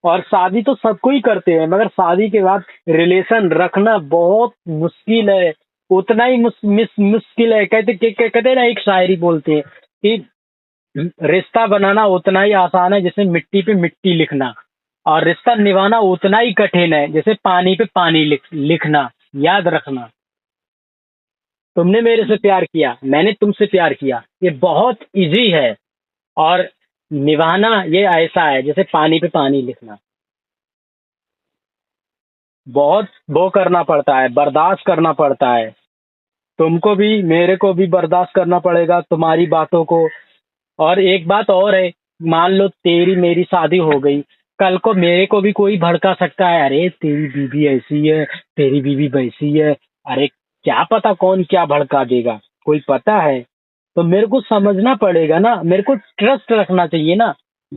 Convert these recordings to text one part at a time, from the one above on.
और शादी तो सबको ही करते हैं, मगर शादी के बाद रिलेशन रखना बहुत मुश्किल है। उतना ही मुश्किल है। कहते हैं ना, एक शायरी बोलते हैं कि रिश्ता बनाना उतना ही आसान है जैसे मिट्टी पे मिट्टी लिखना, और रिश्ता निभाना उतना ही कठिन है जैसे पानी पे पानी लिखना। याद रखना, तुमने मेरे से प्यार किया, मैंने तुमसे प्यार किया, ये बहुत इजी है। और निभाना ये ऐसा है जैसे पानी पे पानी लिखना। बहुत वो करना पड़ता है, बर्दाश्त करना पड़ता है। तुमको भी मेरे को भी बर्दाश्त करना पड़ेगा तुम्हारी बातों को। और एक बात और है, मान लो तेरी मेरी शादी हो गई, कल को मेरे को भी कोई भड़का सकता है, अरे तेरी बीवी ऐसी है, तेरी बीवी वैसी है। अरे क्या पता कौन क्या भड़का देगा, कोई पता है? तो मेरे को समझना पड़ेगा ना, मेरे को ट्रस्ट रखना चाहिए ना।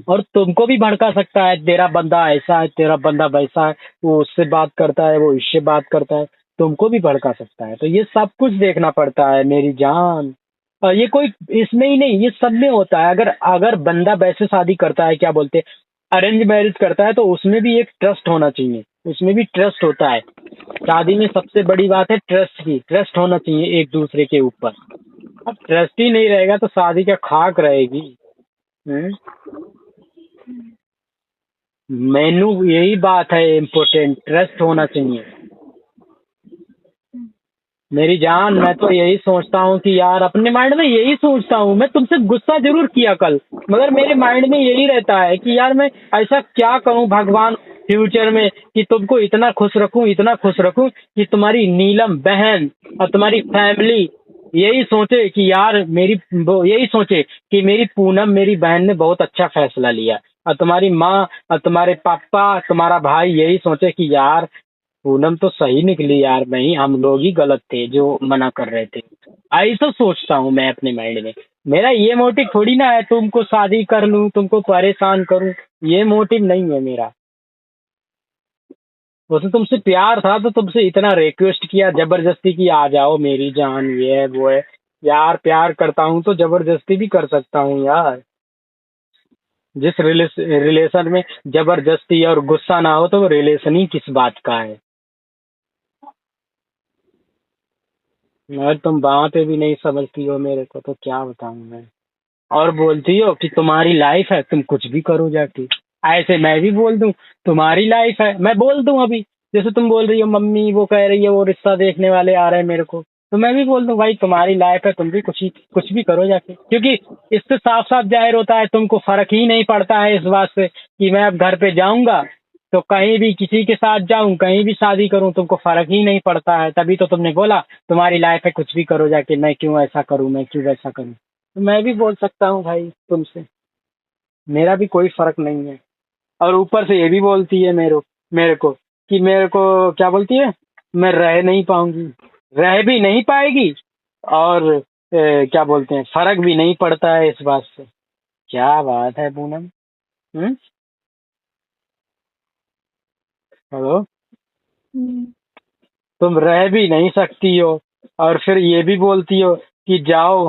और तुमको भी भड़का सकता है, तेरा बंदा ऐसा है, तेरा बंदा वैसा है, वो उससे बात करता है, वो इससे बात करता है, तुमको भी भड़का सकता है। तो ये सब कुछ देखना पड़ता है मेरी जान। ये कोई इसमें ही नहीं, ये सब में होता है। अगर अगर बंदा वैसे शादी करता है, क्या बोलते हैं, अरेंज मैरिज करता है, तो उसमें भी एक ट्रस्ट होना चाहिए, उसमें भी ट्रस्ट होता है। शादी में सबसे बड़ी बात है ट्रस्ट की, ट्रस्ट होना चाहिए एक दूसरे के ऊपर। अब ट्रस्ट ही नहीं रहेगा तो शादी क्या खाक रहेगी? हम्म। मेनू यही बात है, इम्पोर्टेंट ट्रस्ट होना चाहिए मेरी जान। मैं तो यही सोचता हूँ कि यार, अपने माइंड में यही सोचता हूँ। मैं तुमसे गुस्सा जरूर किया कल, मगर मेरे माइंड में यही रहता है कि यार मैं ऐसा क्या करूँ भगवान फ्यूचर में कि तुमको इतना खुश रखूं, इतना खुश रखूं कि तुम्हारी नीलम बहन और तुम्हारी फैमिली यही सोचे कि यार मेरी, वो यही सोचे कि मेरी पूनम मेरी बहन ने बहुत अच्छा फैसला लिया। और तुम्हारी माँ और तुम्हारे पापा, तुम्हारा भाई यही सोचे कि यार पूनम तो सही निकली यार, नहीं हम लोग ही गलत थे जो मना कर रहे थे। ऐसा सोचता हूँ मैं अपने माइंड में। मेरा ये मोटिव थोड़ी ना है तुमको शादी कर लूं, तुमको परेशान करूं। ये मोटिव नहीं है मेरा। वो तो तुमसे प्यार था तो तुमसे इतना रिक्वेस्ट किया, जबरदस्ती की आ जाओ मेरी जान, ये है वो है। यार प्यार करता हूँ तो जबरदस्ती भी कर सकता हूँ यार। जिस रिलेशन में जबरदस्ती और गुस्सा ना हो तो वो रिलेशन ही किस बात का है? मगर तुम बातें भी नहीं समझती हो मेरे को, तो क्या बताऊं मैं। और बोलती हो कि तुम्हारी लाइफ है, तुम कुछ भी करो जाके। ऐसे मैं भी बोल दूं तुम्हारी लाइफ है, मैं बोल दूं अभी। जैसे तुम बोल रही हो मम्मी वो कह रही है वो रिश्ता देखने वाले आ रहे हैं मेरे को, तो मैं भी बोल दूं भाई तुम्हारी लाइफ है, तुम भी कुछ भी करो जाके। क्योंकि इससे साफ साफ जाहिर होता है तुमको फर्क ही नहीं पड़ता है इस बात से कि मैं अब घर पे जाऊंगा तो कहीं भी किसी के साथ जाऊं, कहीं भी शादी करूं, तुमको फर्क ही नहीं पड़ता है। तभी तो तुमने बोला तुम्हारी लाइफ है, कुछ भी करो जाके, मैं क्यों ऐसा करूं, मैं क्यों वैसा करूं। तो मैं भी बोल सकता हूँ भाई तुमसे, मेरा भी कोई फर्क नहीं है। और ऊपर से ये भी बोलती है मेरे को कि मेरे को क्या बोलती है, मैं रह नहीं पाऊंगी। रह भी नहीं पाएगी। और क्या बोलते हैं, फर्क भी नहीं पड़ता है इस बात से। क्या बात है पूनम। हम्म। हेलो। हम्म। तुम रह भी नहीं सकती हो और फिर ये भी बोलती हो कि जाओ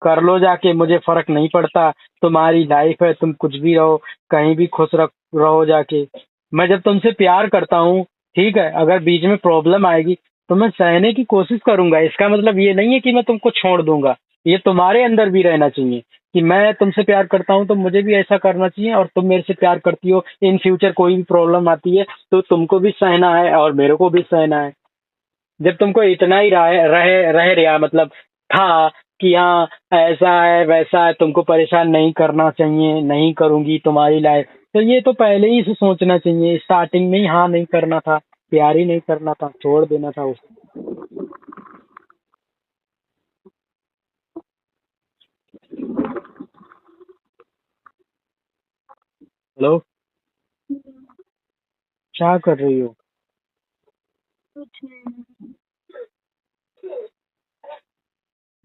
कर लो जाके, मुझे फर्क नहीं पड़ता, तुम्हारी लाइफ है, तुम कुछ भी रहो, कहीं भी खुश रहो जाके। मैं जब तुमसे प्यार करता हूँ, ठीक है, अगर बीच में प्रॉब्लम आएगी तो मैं सहने की कोशिश करूंगा। इसका मतलब ये नहीं है कि मैं तुमको छोड़ दूंगा। ये तुम्हारे अंदर भी रहना चाहिए कि मैं तुमसे प्यार करता हूँ तो मुझे भी ऐसा करना चाहिए, और तुम मेरे से प्यार करती हो, इन फ्यूचर कोई भी प्रॉब्लम आती है तो तुमको भी सहना है और मेरे को भी सहना है। जब तुमको इतना ही रह रहा मतलब था कि हाँ ऐसा है वैसा है, तुमको परेशान नहीं करना चाहिए, नहीं करूंगी तुम्हारी लाइफ, तो ये तो पहले ही से सोचना चाहिए, स्टार्टिंग में ही हाँ नहीं करना था, प्यार ही नहीं करना था, छोड़ देना था उसको। हेलो। क्या कर रही हो? कुछ नहीं।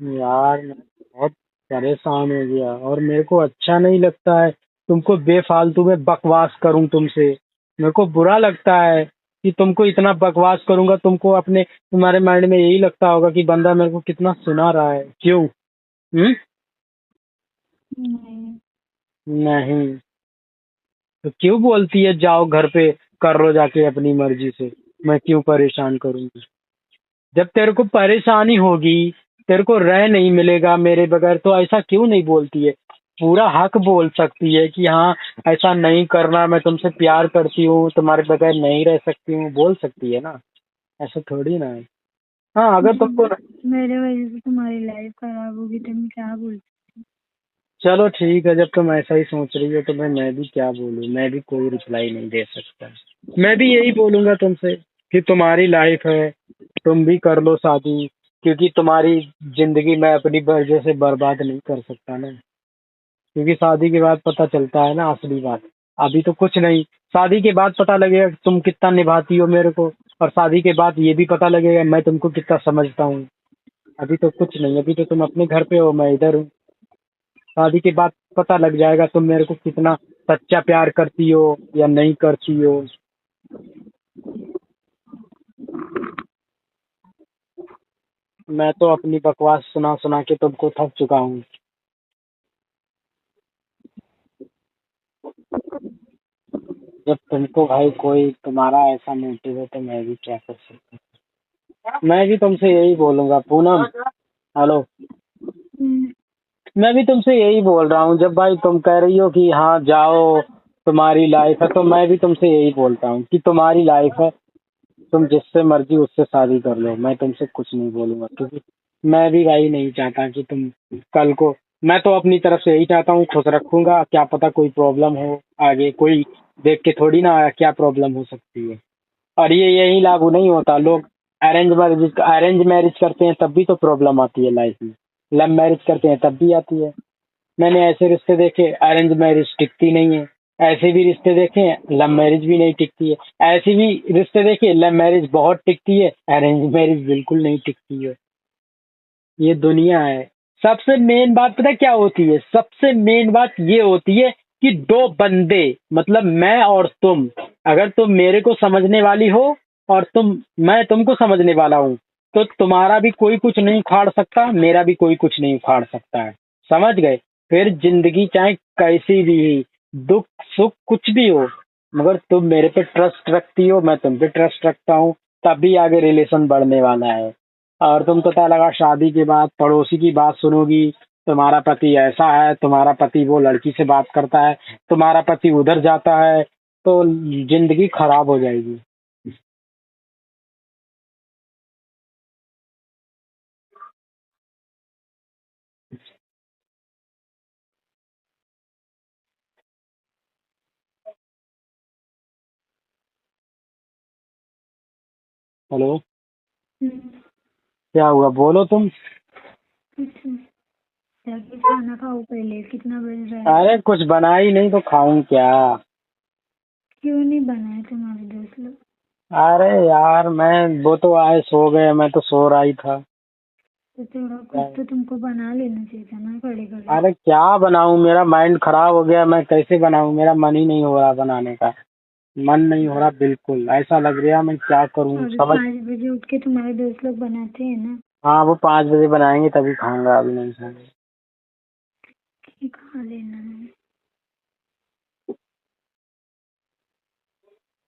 यार मैं बहुत परेशान हो गया और मेरे को अच्छा नहीं लगता है तुमको बेफालतू में बकवास करूं तुमसे। मेरे को बुरा लगता है कि तुमको इतना बकवास करूंगा, तुमको अपने तुम्हारे माइंड में यही लगता होगा कि बंदा मेरे को कितना सुना रहा है, क्यों? हम्म। नहीं। नहीं। तो क्यों बोलती है जाओ घर पे कर लो जाके अपनी मर्जी से, मैं क्यों परेशान करूंगी? जब तेरे को परेशानी होगी, तेरे को रह नहीं मिलेगा मेरे बगैर, तो ऐसा क्यों नहीं बोलती है? पूरा हक बोल सकती है कि हाँ ऐसा नहीं करना, मैं तुमसे प्यार करती हूँ, तुम्हारे बगैर नहीं रह सकती हूँ, बोल सकती है ना। ऐसा थोड़ी ना है। हाँ अगर तुमको, मेरे वजह से तुम्हारी लाइफ खराब होगी तो मैं क्या बोल। चलो ठीक है, जब तुम ऐसा ही सोच रही हो तो मैं भी क्या बोलूँ, मैं भी कोई रिप्लाई नहीं दे सकता। मैं भी यही बोलूंगा तुमसे कि तुम्हारी लाइफ है, तुम भी कर लो शादी, क्योंकि तुम्हारी जिंदगी मैं अपनी वजह से बर्बाद नहीं कर सकता ना। क्योंकि शादी के बाद पता चलता है ना असली बात। अभी तो कुछ नहीं, शादी के बाद पता लगेगा कि तुम कितना निभाती हो मेरे को, और शादी के बाद ये भी पता लगेगा मैं तुमको कितना समझता हूँ। अभी तो कुछ नहीं, अभी तो तुम अपने घर पे हो, मैं इधर हूँ। शादी के बाद पता लग जाएगा तुम मेरे को कितना सच्चा प्यार करती हो या नहीं करती हो। मैं तो अपनी बकवास सुना सुना के तुमको थक चुका हूँ। जब तुमको भाई कोई तुम्हारा ऐसा मोटिव है तो मैं भी क्या कर सकता हूँ। मैं भी तुमसे यही बोलूंगा पूनम। हेलो। हम्म, मैं भी तुमसे यही बोल रहा हूँ, जब भाई तुम कह रही हो कि हाँ जाओ तुम्हारी लाइफ है, तो मैं भी तुमसे यही बोलता हूँ कि तुम्हारी लाइफ है, तुम जिससे मर्जी उससे शादी कर लो, मैं तुमसे कुछ नहीं बोलूंगा। क्योंकि मैं भी भाई नहीं चाहता कि तुम कल को, मैं तो अपनी तरफ से यही चाहता हूँ खुश रखूंगा, क्या पता कोई प्रॉब्लम हो आगे, कोई देख के थोड़ी ना क्या प्रॉब्लम हो सकती है। और ये यही लागू नहीं होता, लोग अरेंज मैरिज करते हैं तब भी तो प्रॉब्लम आती है लाइफ में, लव मैरिज करते हैं तब भी आती है। मैंने ऐसे रिश्ते देखे अरेंज मैरिज टिकती नहीं है, ऐसे भी रिश्ते देखे लव मैरिज भी नहीं टिकती है, ऐसे भी रिश्ते देखे लव मैरिज बहुत टिकती है, अरेंज मैरिज बिल्कुल नहीं टिकती है। ये दुनिया है। सबसे मेन बात पता है क्या होती है? सबसे मेन बात ये होती है कि दो बंदे, मतलब मैं और तुम, अगर तुम मेरे को समझने वाली हो और मैं तुमको समझने वाला हूँ, तो तुम्हारा भी कोई कुछ नहीं उखाड़ सकता, मेरा भी कोई कुछ नहीं उखाड़ सकता है। समझ गए? फिर जिंदगी चाहे कैसी भी ही, दुख सुख कुछ भी हो, मगर तुम मेरे पे ट्रस्ट रखती हो, मैं तुम पे ट्रस्ट रखता हूँ, तभी आगे रिलेशन बढ़ने वाला है। और तुम पता लगा शादी के बाद पड़ोसी की बात सुनोगी, तुम्हारा पति ऐसा है, तुम्हारा पति वो लड़की से बात करता है, तुम्हारा पति उधर जाता है, तो जिंदगी खराब हो जाएगी। हेलो। हम्म, क्या हुआ, बोलो तुम। कुछ नहीं। जाके खाना खाओ पहले, कितना बज रहा है? अरे कुछ बना ही नहीं तो खाऊं क्या? क्यों नहीं बनाए तुम्हारे दोस्त लोग? अरे यार मैं, वो तो आए सो गए, मैं तो सो रहा ही था। तो थोड़ा कुछ तो तुमको बना लेना चाहिए था ना, खड़े खड़े। अरे क्या बनाऊं, मेरा माइंड खराब हो गया, मैं कैसे बनाऊं, मेरा मन ही नहीं हो रहा बनाने का। मन नहीं हो रहा बिल्कुल, ऐसा लग रहा मैं क्या करूं अभी समझ। 5 बजे उठ के तुम्हारे दोस्त लोग बनाते हैं ना। हाँ वो 5 बजे बनाएंगे तभी खाऊंगा, अभी नहीं खाऊंगा। कि खा लेना है।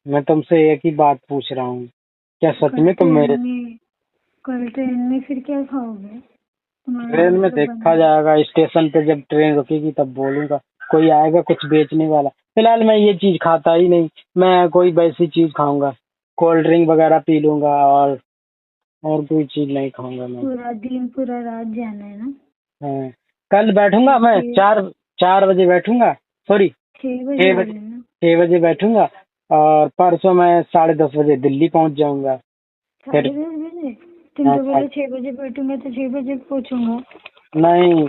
मैं तुमसे एक ही बात पूछ रहा हूँ, क्या सच कल में तुम ट्रेन मेरे, में कल ट्रेन में फिर क्या खाओगे? तुम्हारे ट्रेन में दोस्त लोग देखा बना। जाएगा, स्टेशन पे जब ट्रेन रुकेगी तब बोलूंगा, कोई आएगा कुछ बेचने वाला। फिलहाल मैं ये चीज खाता ही नहीं, मैं कोई वैसी चीज खाऊंगा, कोल्ड ड्रिंक वगैरह पी लूंगा, और कोई चीज नहीं खाऊंगा मैं। पूरा दिन पूरा रात जाना है ना? हाँ। कल बैठूंगा मैं छः 4 4 बजे बैठूंगा, सॉरी 6 बजे 6 बजे, बोले ना? 6 बजे बैठूंगा, और परसों मैं 10:30 बजे दिल्ली पहुंच जाऊंगा। फिर 10:30 बजे? तुम हाँ, तो बोले 6 बजे बैठूंगा तो 6 बजे पहुंचूंगा। नहीं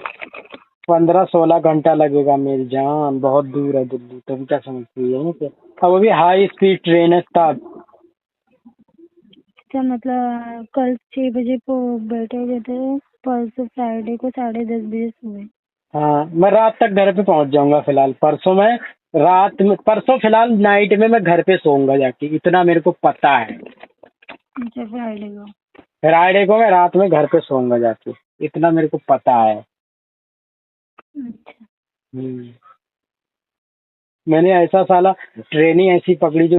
15-16 घंटा लगेगा मेरी जान, बहुत दूर है दिल्ली, तुम क्या समझती हो यहीं पे। अब अभी हाई स्पीड ट्रेन है तब। अच्छा, मतलब कल 6 बजे को बैठोगे तो परसों फ्राइडे को 10:30 बजे सुबह। हाँ मैं रात तक घर पे पहुंच जाऊंगा, फिलहाल परसों मैं रात में, परसों फिलहाल नाइट में मैं घर पे सोऊंगा जाके, इतना मेरे को पता है। अच्छा, फ्राइडे को। फ्राइडे को मैं रात में घर पे सोऊंगा जाके, इतना मेरे को पता है। अच्छा। हम्म। मैंने ऐसा साला ट्रेनी ऐसी पकड़ी जो